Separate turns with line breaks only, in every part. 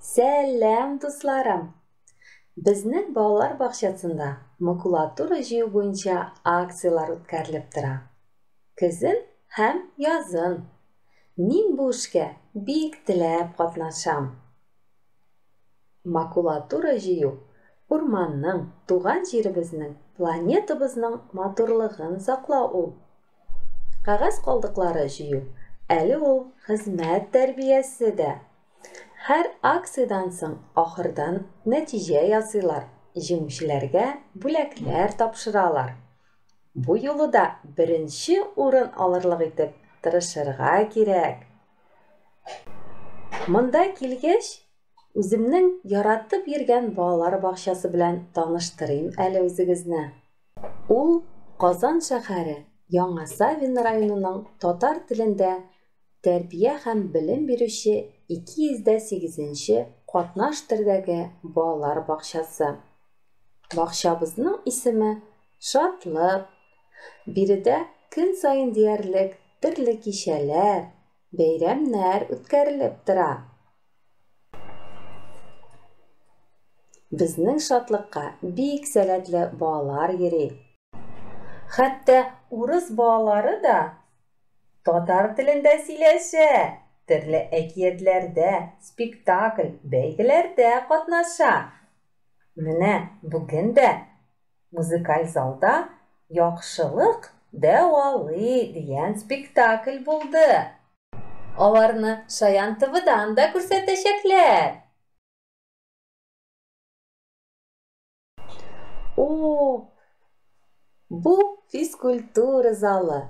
Сәлам, дусларым! Безнең балалар бакчасында макулатура җыю буенча акциялар үткәрелеп тора. Көзен һәм язын. Мин бу эшкә бик теләп катнашам. Макулатура җыю урманның, туган җиребезнең, планетабызның матурлыгын саклау ул. Кагаз калдыклары җыю әле ул хезмәт тәрбиясе дә. Һәр акциyaдан соң ахырдан нәтиҗә ясыйлар, җиңүчеләргә бүләкләр тапшыралар. Бу юлы да беренче урын алырлык итеп тырышырга кирәк. Монда килгәч, үземнең яратып йөргән балалар бакчасы белән таныштырыйм әле үзегезне. Ул Казан шәһәре, Яңа Савин районының татар телендә тәрбия һәм белем бирүче 208-нче катнаш төрдәге балалар бакчасы. Бакчабызның исеме Шатлык. Биредә көн саен диярлек төрле кичәләр, бәйрәмнәр үткәрелеп тора. Безнең шатлыкка бик сәләтле балалар йөри. Хәтта урыс балалары да татар телендә сөйләшә. Төрле әкиятләрдә, спектакль, бәйгеләрдә катнаша. Менә бүген дә музыкаль залда Яхшылык дәвалый дигән спектакль булды. Аларны Шаян ТВ-дан да күрсәтәчәкләр. Бу физкультура залы.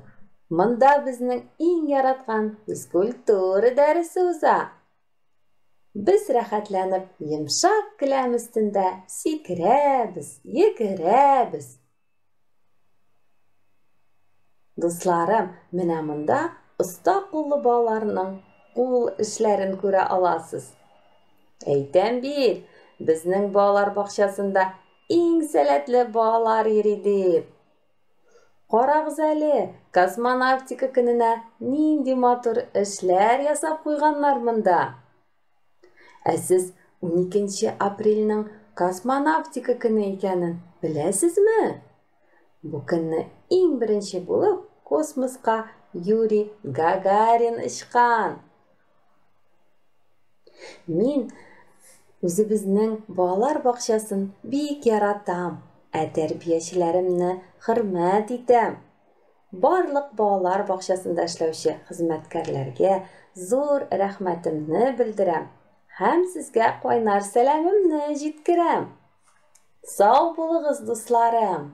Монда безнең иң яраткан физкультура дәресе уза. Без рәхәтләнеп йомшак келәм өстендә сикерәбез, йөгерәбез. Дусларым, менә монда оста куллы балаларның кул эшләрен күрә аласыз. Әйтәм бит, безнең балалар бакчасында иң сәләтле балалар йөри дип. Карагыз әле, космонавтика көненә нинди матур эшләр ясап куйганнар монда. Ә сез 12 апрельнең космонавтика көне икәнен беләсезме? Бу көнне иң беренче булып космоска Юрий Гагарин очкан. Мин үзебезнең балалар бакчасын бик яратам. Тәрбиячеләремне хөрмәт итәм. Барлык балалар бакчасында эшләүче хезмәткәрләргә зур рәхмәтемне белдерәм һәм сезгә кайнар сәламемне җиткерәм. Сау булыгыз, дусларым!